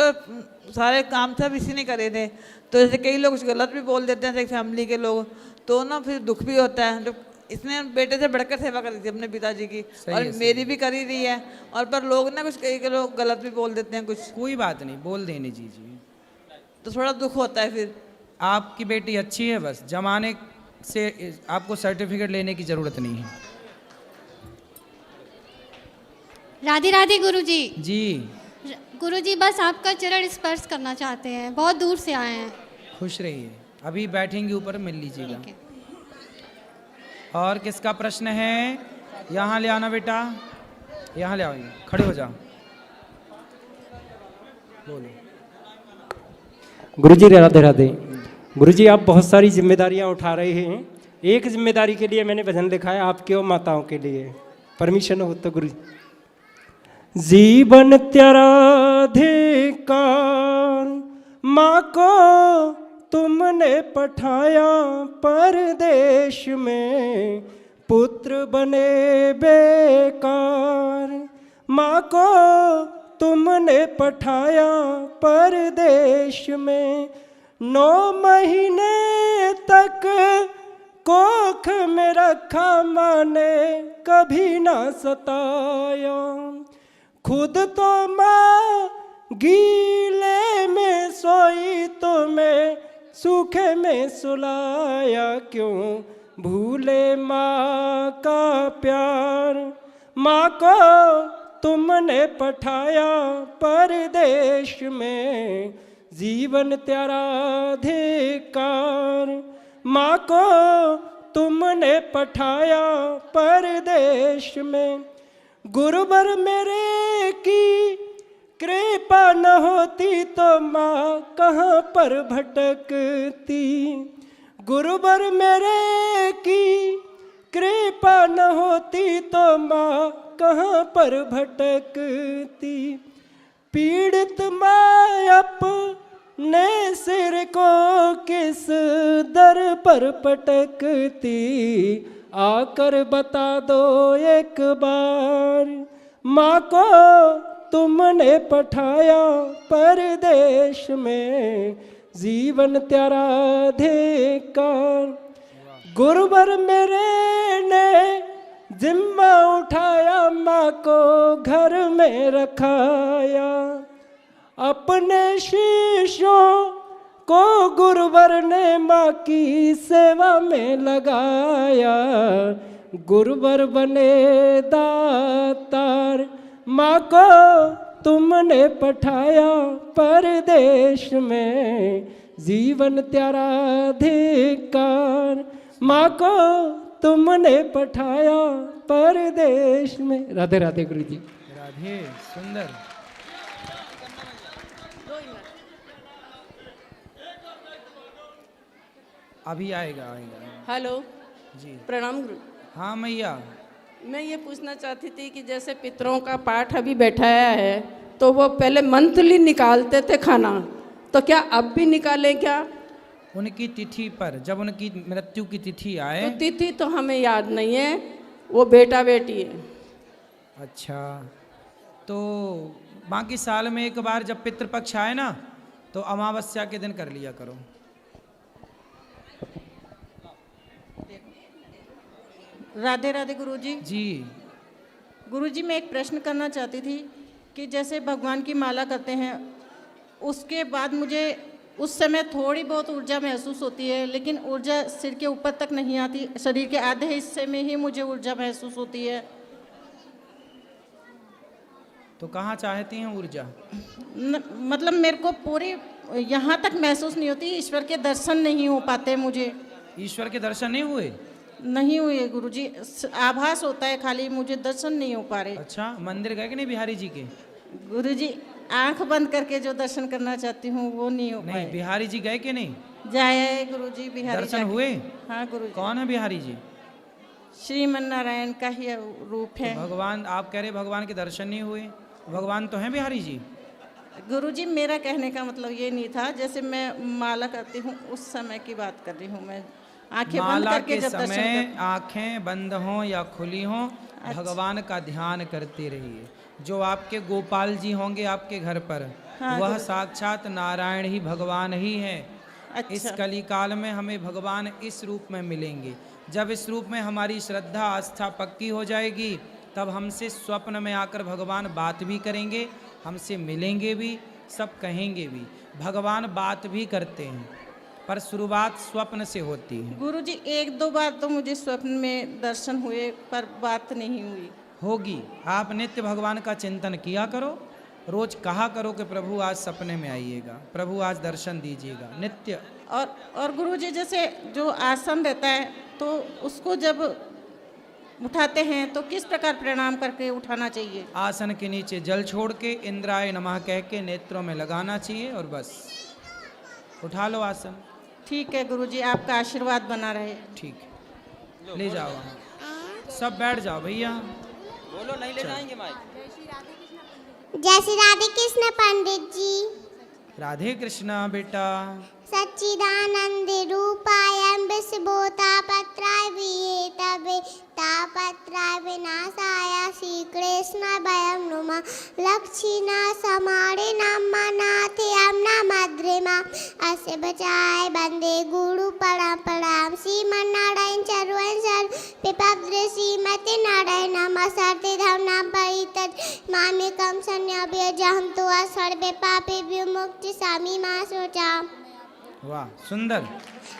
सारे काम सब इसी ने करे थे। तो जैसे कई लोग कुछ गलत भी बोल देते हैं फैमिली के लोग, तो ना फिर दुख भी होता है। जब इसने बेटे से बढ़कर सेवा करी थी अपने पिताजी की, और मेरी भी करी रही है। और पर लोग ना कुछ कई लोग गलत भी बोल देते हैं कुछ। कोई बात नहीं, बोल देने दीजिए। तो थोड़ा दुख होता है फिर। आपकी बेटी अच्छी है, बस जमाने से आपको सर्टिफिकेट लेने की जरूरत नहीं है। राधे राधे गुरुजी। जी गुरुजी बस आपका चरण स्पर्श करना चाहते हैं, बहुत दूर से आए हैं। खुश रहिए, अभी बैठेंगे ऊपर, मिल लीजिएगा। ठीक है। और किसका प्रश्न है? यहाँ ले आना बेटा, यहाँ ले आओ, खड़े हो जाओ, बोलो। गुरुजी राधे राधे। गुरुजी आप बहुत सारी जिम्मेदारियां उठा रहे हैं, एक जिम्मेदारी के लिए मैंने भजन लिखा है आपके और माताओं के लिए, परमिशन हो तो गुरुजी। जीवन तेरा अधिकार माँ को तुमने पठाया परदेश में, पुत्र बने बेकार। माँ को तुमने पठाया परदेश में, 9 महीने तक कोख में रखा माँ ने, कभी ना सताया। खुद तो माँ गीले में सोई, तो मैं सूखे में सुलाया। क्यों भूले माँ का प्यार, माँ को तुमने पठाया परदेश में, जीवन तेरा अधिकार। माँ को तुमने पठाया परदेश में, गुरुवर मेरे की कृपा न होती तो माँ कहाँ पर भटकती। गुरुवर मेरे की कृपा न होती तो माँ कहाँ पर भटकती। पीड़ित माँ अपने सिर को किस दर पर पटकती। आकर बता दो एक बार माँ को तुमने पठाया परदेश में, जीवन तेरा धिक्कार। गुरुवर मेरे ने जिम्मा उठाया माँ को घर में रखाया। अपने शिष्यों को गुरुवर ने माँ की सेवा में लगाया। गुरुवर बने दातार, माँ को तुमने पठाया परदेश में, जीवन तेरा धिक्कार। माँ को तुमने पठाया परदेश में। राधे राधे गुरु जी। राधे। सुंदर। अभी आएगा आएगा। हेलो जी प्रणाम गुरु। हाँ मैया। मैं ये पूछना चाहती थी कि जैसे पितरों का पाठ अभी बैठाया है तो वो पहले मंथली निकालते थे खाना, तो क्या अब भी निकालें क्या? उनकी तिथि पर, जब उनकी मृत्यु की तिथि आए। तो तिथि तो हमें याद नहीं है, वो बेटा बेटी है। अच्छा, तो बाकी साल में एक बार जब पितृपक्ष आए ना तो अमावस्या के दिन कर लिया करो। राधे राधे गुरुजी। जी गुरुजी, मैं एक प्रश्न करना चाहती थी कि जैसे भगवान की माला करते हैं उसके बाद मुझे उस समय थोड़ी बहुत ऊर्जा महसूस होती है, लेकिन ऊर्जा सिर के ऊपर तक नहीं आती, शरीर के आधे हिस्से में ही मुझे ऊर्जा महसूस होती है। तो कहाँ चाहती हैं ऊर्जा? मतलब मेरे को पूरी यहाँ तक महसूस नहीं होती, ईश्वर के दर्शन नहीं हो पाते मुझे। ईश्वर के दर्शन नहीं हुए? नहीं हुए गुरुजी, आभास होता है खाली, मुझे दर्शन नहीं हो पा रहे। अच्छा, मंदिर गए कि नहीं बिहारी जी के? गुरुजी, आंख बंद करके जो दर्शन करना चाहती हूँ वो नहीं हो पाए। नहीं, बिहारी जी गए कि नहीं? जाए गुरुजी, बिहारी दर्शन हुए? हाँ गुरुजी। कौन है बिहारी जी? श्रीमन नारायण का ही रूप है। तो भगवान, आप कह रहे भगवान के दर्शन नहीं हुए, भगवान तो हैं बिहारी जी। गुरुजी, मेरा कहने का मतलब ये नहीं था, जैसे मैं माला करती हूँ उस समय की बात कर रही हूँ मैं, आंखें बंद करके जब दर्शन समय आंखें बंद हों या खुली हों, भगवान का ध्यान करते रहिए। जो आपके गोपाल जी होंगे आपके घर पर, हाँ, वह साक्षात नारायण ही भगवान ही है। अच्छा। इस कली काल में हमें भगवान इस रूप में मिलेंगे। जब इस रूप में हमारी श्रद्धा आस्था पक्की हो जाएगी तब हमसे स्वप्न में आकर भगवान बात भी करेंगे, हमसे मिलेंगे भी, सब कहेंगे भी। भगवान बात भी करते हैं पर शुरुआत स्वप्न से होती है। गुरुजी, एक दो बार तो मुझे स्वप्न में दर्शन हुए पर बात नहीं हुई। होगी। आप नित्य भगवान का चिंतन किया करो, रोज कहा करो कि प्रभु आज सपने में आइएगा, प्रभु आज दर्शन दीजिएगा, नित्य। और गुरुजी, जैसे जो आसन रहता है तो उसको जब उठाते हैं तो किस प्रकार प्रणाम करके उठाना चाहिए? आसन के नीचे जल छोड़ के इंद्राय नमः कह के नेत्रों में लगाना चाहिए और बस उठा लो आसन। ठीक है गुरुजी, आपका आशीर्वाद बना रहे। ठीक है, ले जाओ वहाँ। सब बैठ जाओ भैया। बोलो, नहीं ले जाएंगे माइक। जय श्री राधे कृष्ण पंडित जी। राधे कृष्णा बेटा। सच्चिदानंद रूपाय विश्वोतापत्राय विहेतवे तापत्राय विनाशाय श्री कृष्ण वयं नुमा लक्ष्मीना समारे नमनाथे नमद्रिमा अस्य बचाए वंदे गुरु परम्पराम श्रीमन्नारायण चरवण सर पिपद्र श्रीमती नारायण नमस्ते धम नाम परितत मामेकम संन्याभ्यजहं तो सर्वे पापे विमुक्ति सामी मा सोचा। वाह, सुंदर।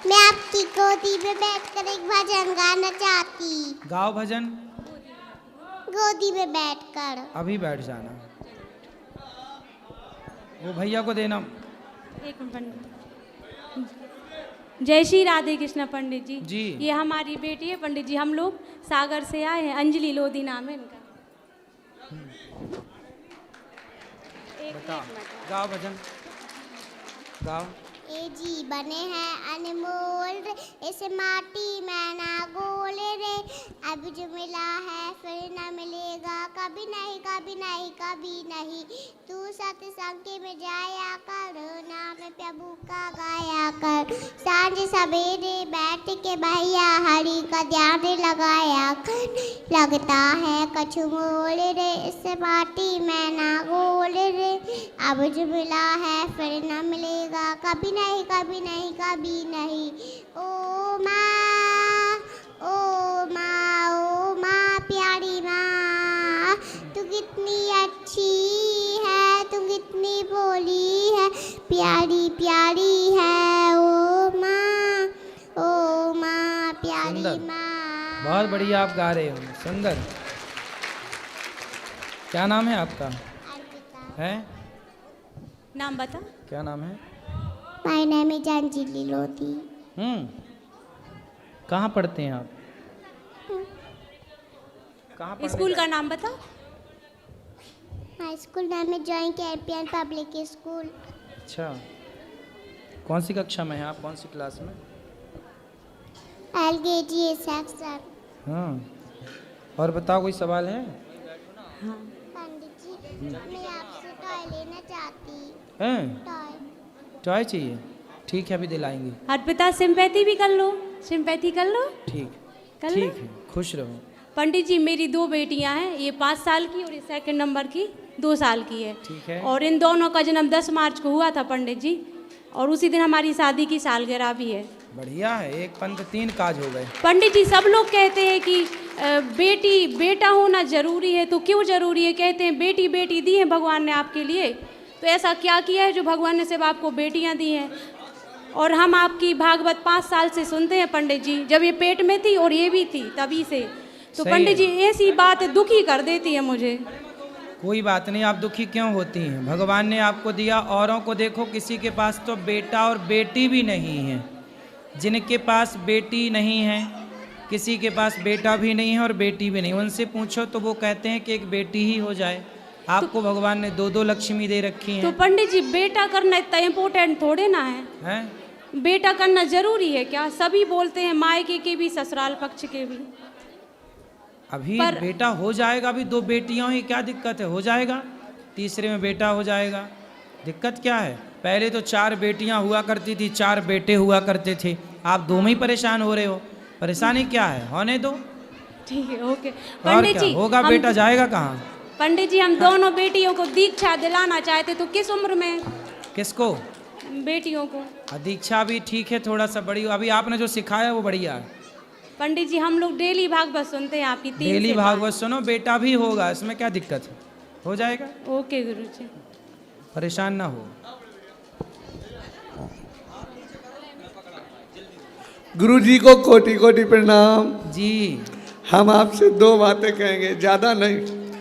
मैं आपकी गोदी में बैठकर एक भजन गाना चाहती। गाओ भजन। गोदी में बैठकर। अभी बैठ जाना, वो भैया को देना। एक मिनट। जय श्री राधे कृष्ण पंडित जी। जी। ये हमारी बेटी है पंडित जी, हम लोग सागर से आए हैं, अंजलि लोधी नाम है इनका। बताओ, गाओ भजन, गाओ। ए जी बने हैं अनमोल रे, इसे माटी में ना गोल रे, अब जो मिला है फिर ना मिलेगा कभी नहीं, कभी नहीं, कभी नहीं। तू सत्संग में जाया कर, नाम प्रभु का गाया कर, सांझ सवेरे बैठ के भैया हरि का ध्यान लगाया कर। लगता है कछु मोल रे, इस माटी में ना गोल रे, अब जो मिला है फिर ना मिलेगा कभी नहीं, कभी नहीं, कभी नहीं। ओ माँ, ओ माँ, ओ माँ प्यारी माँ, तू कितनी अच्छी है, तू कितनी भोली है, प्यारी प्यारी है ओ माँ, ओ माँ प्यारी माँ। बहुत बढ़िया आप गा रहे हो, सुंदर। क्या नाम है आपका? है? नाम बता। क्या नाम है? My name is Anjali Lodhi. कहाँ पढ़ते हैं आप? कहाँ पढ़ते? स्कूल का नाम बता। हाई स्कूल नाम है जॉइंट कैंपियन पब्लिक स्कूल। अच्छा, कौन सी कक्षा में है आप, कौन सी क्लास में? LKG section. हाँ, और बताओ कोई सवाल है? हाँ। पंडित जी मैं आपसे टॉय लेना चाहती। हैं? टॉय चाहिए? ठीक है, अभी दिलाएंगे। अर्पिता सिंपैथी भी कर लो, सिंपैथी कर लो। ठीक कर लो। ठीक है, खुश रहो। पंडित जी मेरी 2 बेटियां हैं, ये 5 साल की और ये सेकंड नंबर की 2 साल की है। ठीक है। और इन दोनों का जन्म 10 मार्च को हुआ था पंडित जी, और उसी दिन हमारी शादी की सालगिरह भी है। बढ़िया है, एक पंथ 3 काज हो गए। पंडित जी सब लोग कहते हैं कि बेटा होना जरूरी है, तो क्यों जरूरी है? कहते हैं बेटी दी है भगवान ने आपके लिए, तो ऐसा क्या किया है जो भगवान ने सिर्फ आपको बेटियां दी हैं? और हम आपकी भागवत 5 साल से सुनते हैं पंडित जी, जब ये पेट में थी और ये भी थी तभी से। तो पंडित जी ऐसी बात दुखी कर देती है मुझे। कोई बात नहीं, आप दुखी क्यों होती हैं? भगवान ने आपको दिया, औरों को देखो किसी के पास तो बेटा और बेटी भी नहीं है। जिनके पास बेटी नहीं है, किसी के पास बेटा भी नहीं है और बेटी भी नहीं, उनसे पूछो तो वो कहते हैं कि एक बेटी ही हो जाए। आपको भगवान ने 2 लक्ष्मी दे रखी हैं। तो पंडित जी बेटा करना इतना इम्पोर्टेंट थोड़े ना है, हैं? बेटा करना जरूरी है क्या? सभी बोलते हैं, मायके के भी ससुराल पक्ष के भी। अभी बेटा हो जाएगा, अभी 2 बेटियां ही, क्या दिक्कत है? हो जाएगा, तीसरे में बेटा हो जाएगा, दिक्कत क्या है? पहले तो 4 बेटियां हुआ करती थी, 4 बेटे हुआ करते थे, आप 2 में ही परेशान हो रहे हो। परेशानी क्या है? होने दो। ठीक है, ओके। और पंडित क्या जी होगा? बेटा जाएगा कहाँ? पंडित जी हम दोनों बेटियों को दीक्षा दिलाना चाहते, तो किस उम्र में? किसको? बेटियों को। दीक्षा भी ठीक है, थोड़ा सा बड़ी, अभी आपने जो सिखाया वो बढ़िया है। पंडित जी हम लोग डेली भागवत सुनते हैं आपकी 3 डेली से भागवत सुनो, बेटा भी होगा, इसमें क्या दिक्कत है? हो जाएगा। ओके गुरुजी। परेशान ना हो। गुरुजी को कोटि कोटि प्रणाम जी। हम आपसे 2 बातें कहेंगे, ज़्यादा नहीं।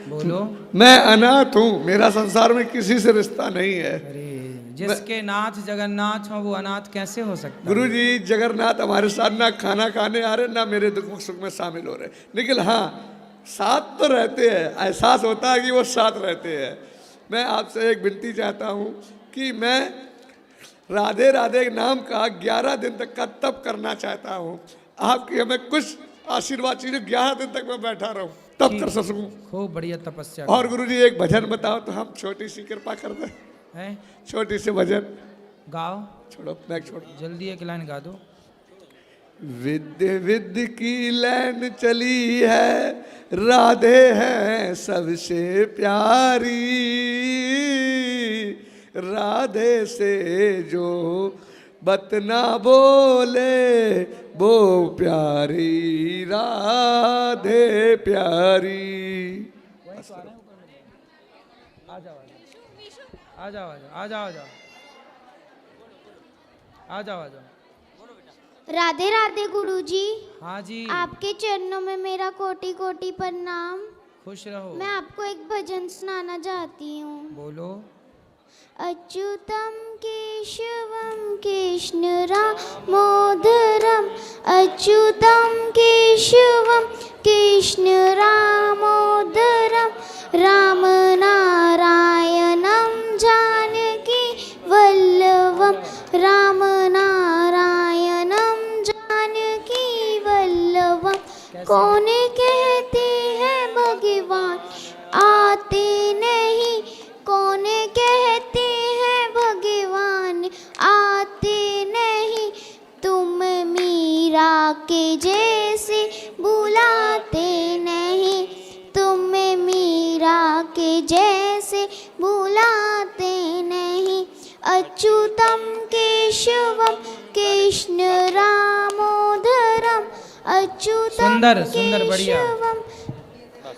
बोलो। मैं अनाथ हूँ, मेरा संसार में किसी से रिश्ता नहीं है। जिसके नाथ जगन्नाथ हो वो अनाथ कैसे हो सकता है? गुरुजी जगन्नाथ हमारे साथ ना खाना खाने आ रहे, ना मेरे दुख सुख में शामिल हो रहे, लेकिन हाँ साथ तो रहते हैं, एहसास होता है कि वो साथ रहते हैं। मैं आपसे एक विनती चाहता हूँ कि मैं राधे राधे नाम का 11 दिन तक का तप करना चाहता हूँ। आपकी हमें कुछ आशीर्वाद चाहिए, 11 दिन तक मैं बैठा रहूँ, तब कर सकूँ। खूब बढ़िया तपस्या। और गुरुजी एक भजन बताओ तो हम छोटी सी कृपा कर दें। है? छोटी सी भजन गाओ। छोड़ो, मैं छोड़ो, जल्दी एक लाइन गा दो। विद्य विद्य की लैन चली है, राधे हैं सबसे प्यारी, राधे से जो बतना बोले वो प्यारी, राधे प्यारी। आ जाओ आ जाओ आ जाओ आ जाओ आ जाओ आ जाओ। राधे राधे गुरुजी। हाँ जी। आपके चरणों में मेरा कोटि कोटि प्रणाम। खुश रहो। मैं आपको एक भजन सुनाना चाहती हूँ। बोलो। अच्युतम केशवम कृष्ण रामोदरम, अच्युतम केशवम कृष्ण रामोदरम, राम नारायणम कोने कहते हैं भगवान आते नहीं, कोने कहते हैं भगवान आते नहीं, तुम मीरा के जैसे बुलाते नहीं, तुम मीरा के जैसे बुलाते नहीं, अच्युतम केशवम कृष्ण रामोदरम, अच्युतम सुंदर सुंदर बढ़िया, केशवम।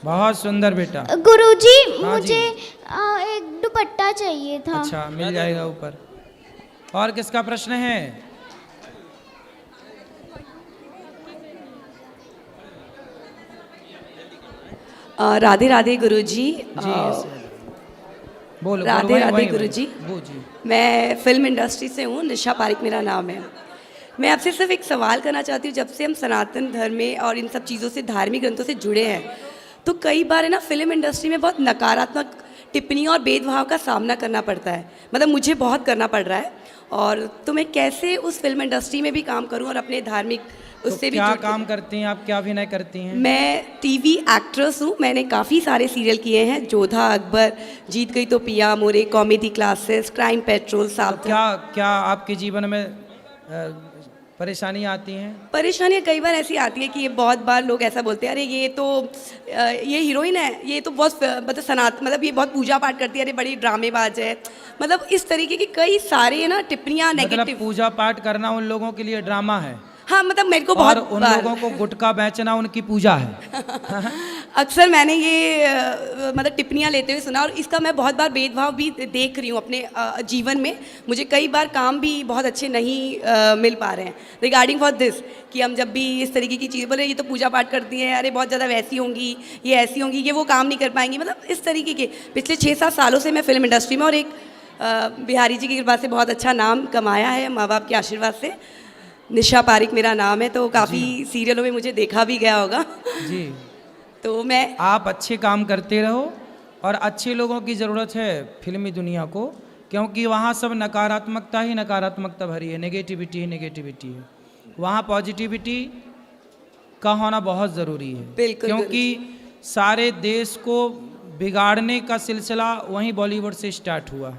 बहुत सुंदर बेटा। गुरुजी हाँ मुझे जी। एक दुपट्टा चाहिए था। अच्छा मिल जाएगा ऊपर। और किसका प्रश्न है? राधे राधे गुरुजी। बोलो। राधे राधे गुरुजी। जी। मैं फिल्म इंडस्ट्री से हूँ, निशा पारिक मेरा नाम है। मैं आपसे सिर्फ एक सवाल करना चाहती हूँ, जब से हम सनातन धर्म में और इन सब चीज़ों से, धार्मिक ग्रंथों से जुड़े हैं, तो कई बार है ना फिल्म इंडस्ट्री में बहुत नकारात्मक टिप्पणियों और भेदभाव का सामना करना पड़ता है, मतलब मुझे बहुत करना पड़ रहा है। और तो मैं कैसे उस फिल्म इंडस्ट्री में भी काम करूं और अपने धार्मिक उससे भी क्या काम करती हैं आप? क्या अभिनय करती हैं? मैं टीवी एक्ट्रेस हूँ। मैंने काफ़ी सारे सीरियल किए हैं, जोधा, अकबर, जीत गई तो पिया मोरे, कॉमेडी क्लासेस, क्राइम पेट्रोल, साथ। क्या आपके जीवन में परेशानियाँ आती हैं? परेशानियाँ कई बार ऐसी आती है कि ये बहुत बार लोग ऐसा बोलते हैं, अरे ये तो ये हीरोइन है, ये तो बहुत मतलब मतलब ये बहुत पूजा पाठ करती है, अरे बड़ी ड्रामेबाज है, मतलब इस तरीके की कई सारे ना टिप्पणियाँ नेगेटिव। मतलब पूजा पाठ करना उन लोगों के लिए ड्रामा है? हाँ, मतलब मेरे को और बहुत उन लोगों को गुटखा बेचना उनकी पूजा है। अक्सर मैंने ये मतलब टिप्पणियाँ लेते हुए सुना, और इसका मैं बहुत बार भेदभाव भी देख रही हूँ अपने जीवन में। मुझे कई बार काम भी बहुत अच्छे नहीं मिल पा रहे हैं रिगार्डिंग फॉर दिस, कि हम जब भी इस तरीके की चीज़ बोले, ये तो पूजा पाठ करती हैं, अरे बहुत ज़्यादा वैसी होंगी, ये ऐसी होंगी, ये वो काम नहीं कर पाएंगी, मतलब इस तरीके के। पिछले 6-7 सालों से मैं फिल्म इंडस्ट्री में, और एक बिहारी जी की कृपा से बहुत अच्छा नाम कमाया है, माँ बाप के आशीर्वाद से। निशा पारिक मेरा नाम है, तो काफ़ी सीरियलों में मुझे देखा भी गया होगा जी। तो मैं आप अच्छे काम करते रहो, और अच्छे लोगों की ज़रूरत है फिल्मी दुनिया को, क्योंकि वहाँ सब नकारात्मकता ही नकारात्मकता भरी है, नेगेटिविटी ही नेगेटिविटी है। वहाँ पॉजिटिविटी का होना बहुत ज़रूरी है। बिल्कुल, क्योंकि सारे देश को बिगाड़ने का सिलसिला वहीं बॉलीवुड से स्टार्ट हुआ।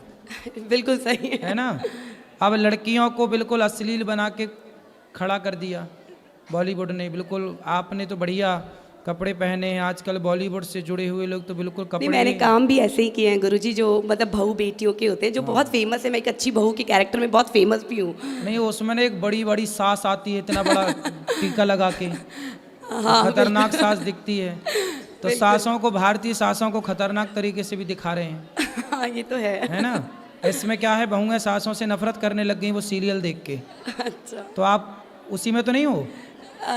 बिल्कुल सही है ना? अब लड़कियों को बिल्कुल अश्लील बना के खड़ा कर दिया बॉलीवुड ने। बिल्कुल आपने तो बढ़िया कपड़े पहने हैं, आजकल बॉलीवुड से जुड़े हुए लोग तो बिल्कुल कपड़े। मैंने काम भी ऐसे ही किए हैं गुरुजी, जो मतलब बहू बेटियों के होते हैं, जो बहुत फेमस है। मैं एक अच्छी बहू के कैरेक्टर में बहुत फेमस भी हूँ। नहीं, उसमें एक बड़ी बड़ी सास आती है, इतना बड़ा टीका लगा के, हाँ, खतरनाक सास दिखती है। तो सासों को, भारतीय सासों को खतरनाक तरीके से भी दिखा रहे हैं। हाँ, ये तो है ना? इसमें क्या है, बहुएं सासों से नफरत करने लग गई वो सीरियल देख के। अच्छा, तो आप उसी में तो नहीं हो?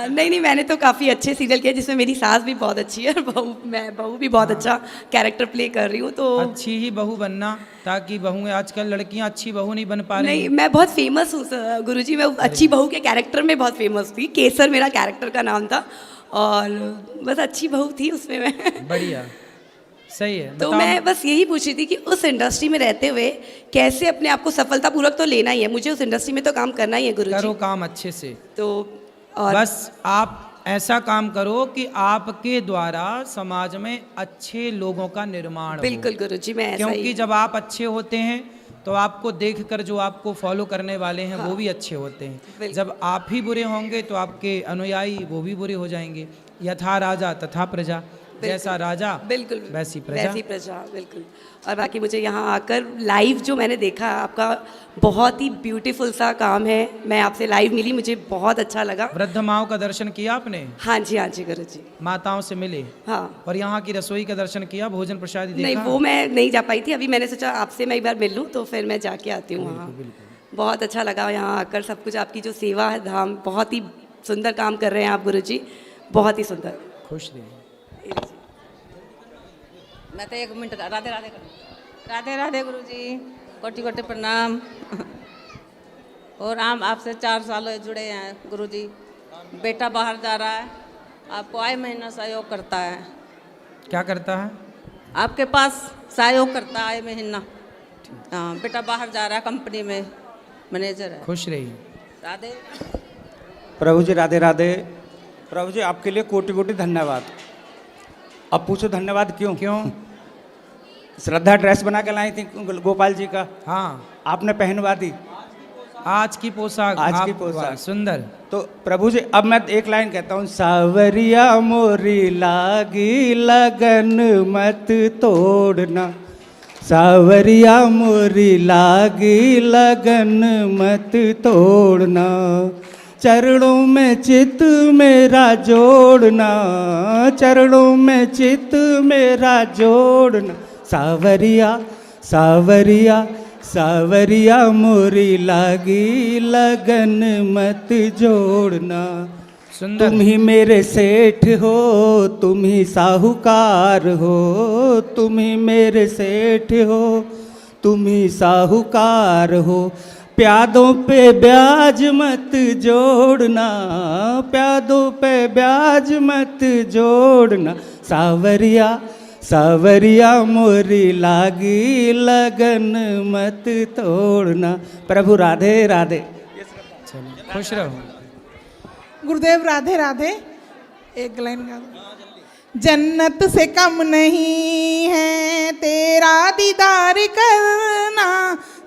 नहीं, मैंने तो काफ़ी अच्छे सीरियल किए जिसमें मेरी सास भी बहुत अच्छी है, और बहू भी बहुत अच्छा कैरेक्टर प्ले कर रही हूँ। तो अच्छी ही बहू बनना, ताकि बहुएं, आजकल लड़कियाँ अच्छी बहू नहीं बन पा रही। नहीं, मैं बहुत फेमस हूँ गुरुजी, मैं अच्छी बहू के कैरेक्टर में बहुत फेमस थी। केसर मेरा कैरेक्टर का नाम था, और बस अच्छी बहू थी उसमें मैं। बढ़िया, सही है। तो मैं बस यही पूछ रही थी कि उस इंडस्ट्री में रहते हुए कैसे अपने आप को सफलतापूर्वक तो लेना ही है, मुझे उस इंडस्ट्री में तो काम करना ही है गुरुजी। करो काम अच्छे से। तो और बस आप ऐसा काम करो कि आपके द्वारा समाज में अच्छे लोगों का निर्माण हो। बिल्कुल गुरुजी, मैं ऐसा क्योंकि ही। जब आप अच्छे होते हैं तो आपको देखकर जो आपको फॉलो करने वाले हैं वो भी अच्छे होते हैं। जब आप ही बुरे होंगे तो आपके अनुयायी वो भी बुरे हो जाएंगे। यथा राजा तथा प्रजा, जैसा राजा बिल्कुल वैसी प्रजा। बिल्कुल। और बाकी मुझे यहाँ आकर लाइव जो मैंने देखा, आपका बहुत ही ब्यूटीफुल सा काम है। मैं आपसे लाइव मिली, मुझे बहुत अच्छा लगा। वृद्ध माओं का दर्शन किया आपने? हाँ जी गुरुजी। माताओं से मिले? हाँ। और यहाँ की रसोई का दर्शन किया, भोजन प्रसाद देखा? नहीं, वो मैं नहीं जा पाई थी। अभी मैंने सोचा आपसे मैं एक बार मिल लूँ, तो फिर मैं जाके आती हूँ वहाँ। बहुत अच्छा लगा यहाँ आकर, सब कुछ आपकी जो सेवा है, धाम, बहुत ही सुंदर काम कर रहे हैं आप गुरुजी, बहुत ही सुंदर। खुश रहिए। मैं तो 1 मिनट राधे राधे राधे राधे गुरुजी, कोटि कोटि प्रणाम। और हम आपसे 4 साल जुड़े हैं गुरुजी। बेटा बाहर जा रहा है, आपको आए महीना सहयोग करता है। क्या करता है? आपके पास सहयोग करता है आए महीना। हाँ, बेटा बाहर जा रहा है, कंपनी में मैनेजर है। खुश रहिए। राधे। प्रभु जी राधे राधे। प्रभु जी आपके लिए कोटि कोटि धन्यवाद। अब पूछो धन्यवाद क्यों? क्यों? श्रद्धा ड्रेस बना के लाई थी गोपाल जी का, हाँ आपने पहनवा दी। आज की पोशाक, आज की पोशाक सुंदर। तो प्रभु जी अब मैं एक लाइन कहता हूँ, सावरिया मोरी लागी लगन मत तोड़ना, सावरिया मोरी लागी लगन मत तोड़ना, चरणों में चित मेरा जोड़ना, चरणों में चित मेरा जोड़ना, सावरिया सावरिया सावरिया मोरी लागी लगन मत जोड़ना। सुंदर। तुम ही मेरे सेठ हो, तुम ही साहूकार हो, तुम ही मेरे सेठ हो, तुम ही साहूकार हो, प्यादों पे ब्याज मत जोड़ना, प्यादों पे ब्याज मत जोड़ना, सावरिया सावरिया मोरी लागी लगन मत तोड़ना। प्रभु राधे राधे। चलो खुश रहो। गुरुदेव राधे राधे। एक लाइन गा दो। जन्नत से कम नहीं है तेरा दीदार करना,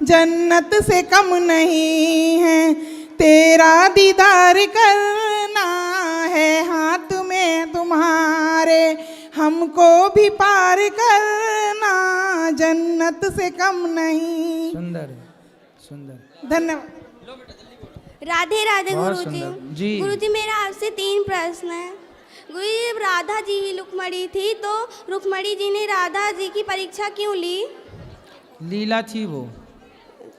जन्नत से कम नहीं है तेरा दीदार करना, है हाथ में तुम्हारे हमको भी पार करना, जन्नत से कम नहीं। सुंदर सुंदर। धन्यवाद। राधे राधे बहुत गुरुजी। सुंदर। जी। गुरुजी मेरा आपसे 3 प्रश्न है। गुरुजी जब राधा जी ही रुक्मणी थी तो रुक्मणी जी ने राधा जी की परीक्षा क्यों ली? लीला थी वो।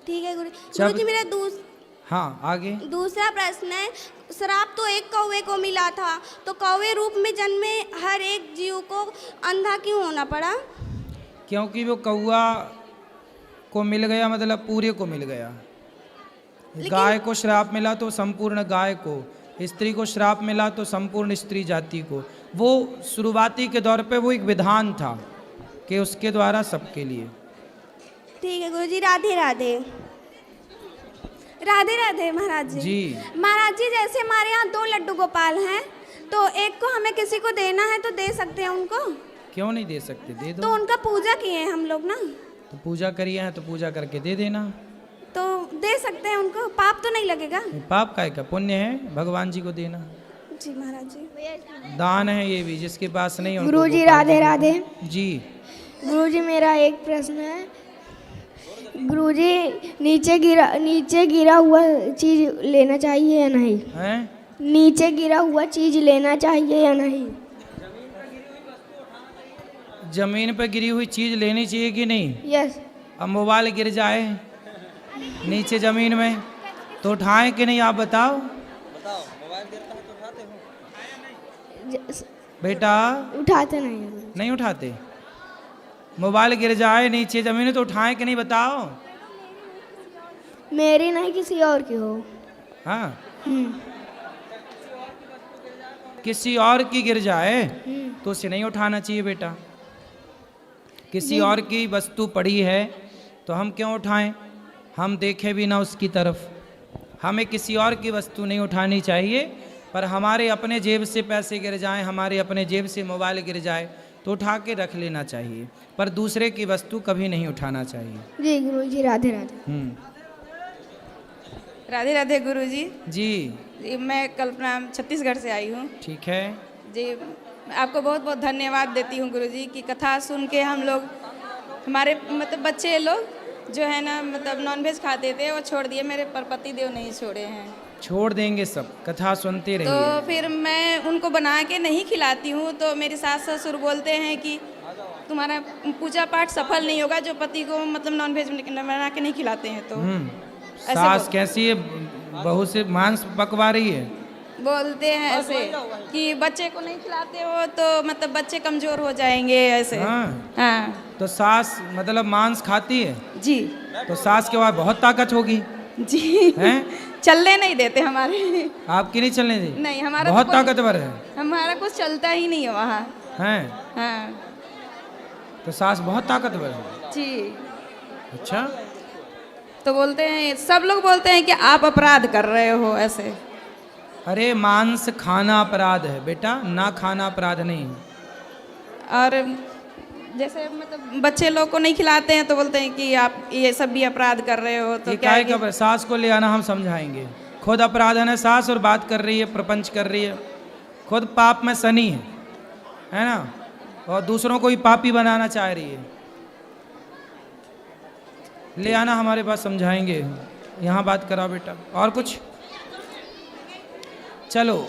ठीक है गुरुजी मेरा हाँ आगे। दूसरा प्रश्न है, श्राप तो एक कौवे को मिला था, तो कौवे रूप में जन्मे हर एक जीव को अंधा क्यों होना पड़ा? क्योंकि वो कौआ को मिल गया, मतलब पूरे को मिल गया। गाय को श्राप मिला तो संपूर्ण गाय को, स्त्री को श्राप मिला तो संपूर्ण स्त्री जाति को। वो शुरुआती के दौर पे वो एक विधान था कि उसके द्वारा सबके लिए। ठीक है गुरुजी। राधे राधे। राधे राधे महाराज जी। जी महाराज जी जैसे हमारे यहाँ 2 लड्डू गोपाल हैं, तो एक को हमें किसी को देना है तो दे सकते हैं उनको? क्यों नहीं दे सकते, दे दो। तो उनका पूजा किए हैं हम लोग ना, तो पूजा करिए हैं तो पूजा करके दे देना। तो दे सकते हैं उनको, पाप तो नहीं लगेगा? पाप का क्या, पुण्य है भगवान जी को देना। जी महाराज जी। दान है ये भी, जिसके पास नहीं उनको गुरुजी गोपाल राधे जी को- राधे। जी गुरुजी मेरा एक प्रश्न है। गुरुजी नीचे गिरा हुआ चीज लेना चाहिए या नहीं? हैं? नीचे गिरा हुआ चीज लेना चाहिए या नहीं? जमीन पर गिरी हुई चीज लेनी चाहिए कि नहीं? यस। अब मोबाइल गिर जाए नीचे जमीन में तो उठाएं कि नहीं, आप बताओ। बेटा उठाते नहीं। नहीं उठाते। मोबाइल गिर जाए नीचे जमीन में तो उठाएं कि नहीं, बताओ। मेरी नहीं किसी और की हो। हाँ किसी और की गिर जाए तो उसे नहीं उठाना चाहिए बेटा। किसी और की वस्तु पड़ी है तो हम क्यों उठाएं, हम देखें भी ना उसकी तरफ। हमें किसी और की वस्तु नहीं उठानी चाहिए, पर हमारे अपने जेब से पैसे गिर जाएं, हमारे अपने जेब से मोबाइल गिर जाए तो उठा के रख लेना चाहिए, पर दूसरे की वस्तु कभी नहीं उठाना चाहिए। जी गुरुजी राधे राधे। राधे राधे गुरुजी। जी जी मैं कल्पना छत्तीसगढ़ से आई हूँ। ठीक है जी आपको बहुत बहुत धन्यवाद देती हूँ गुरुजी की कथा सुन के हम लोग, हमारे मतलब बच्चे लोग जो है ना मतलब नॉनवेज खाते थे वो छोड़ दिए, मेरे पर पति देव नहीं छोड़े हैं। छोड़ देंगे सब, कथा सुनते रहिए। तो फिर मैं उनको बना के नहीं खिलाती हूँ तो मेरे सास ससुर बोलते हैं कि तुम्हारा पूजा पाठ सफल नहीं होगा जो पति को मतलब नॉनवेज बना के नहीं खिलाते हैं। तो सास कैसी है, बहू से मांस पकवा रही है? बोलते हैं ऐसे कि बच्चे को नहीं खिलाते हो तो मतलब बच्चे कमजोर हो जाएंगे ऐसे। हाँ। तो सास मतलब मांस खाती है? जी। तो सास के बाद बहुत ताकत होगी। जी हैं? चलने नहीं देते हमारे। आपकी नहीं चलने दी? नहीं हमारा बहुत तो ताकतवर है। हमारा कुछ चलता ही नहीं है वहाँ। हैं? हाँ। तो सास बहुत ताकतवर है। जी। अच्छा। तो बोलते हैं सब लोग बोलते हैं कि आप अपराध कर रहे हो ऐसे। अरे मांस खाना अपराध है बेटा, ना खाना अपराध नहीं है। और जैसे मतलब बच्चे लोग को नहीं खिलाते हैं तो बोलते हैं कि आप ये सब भी अपराध कर रहे हो, तो ये क्या क्या है है? सास को ले आना, हम समझाएंगे। खुद अपराध है ना सास, और बात कर रही है, प्रपंच कर रही है, खुद पाप में शनि है ना, और दूसरों को ही पापी बनाना चाह रही है। ले आना हमारे पास, समझाएंगे। यहाँ बात कराओ बेटा। और कुछ? चलो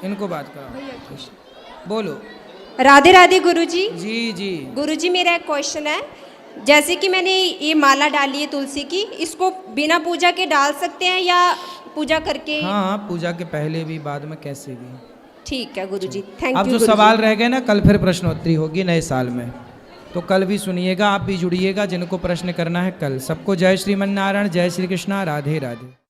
इनको बात कराओ, बोलो। राधे राधे गुरुजी। जी जी गुरुजी, मेरा एक क्वेश्चन है। जैसे कि मैंने ये माला डाली है तुलसी की, इसको बिना पूजा के डाल सकते हैं या पूजा करके? हाँ, पूजा के पहले भी, बाद में, कैसे भी। ठीक है गुरुजी, थैंक यू। अब जो सवाल रह गए ना, कल फिर प्रश्नोत्तरी होगी नए साल में, तो कल भी सुनिएगा, आप भी जुड़िएगा जिनको प्रश्न करना है कल। सबको जय श्रीमन नारायण, जय श्री कृष्णा, राधे राधे।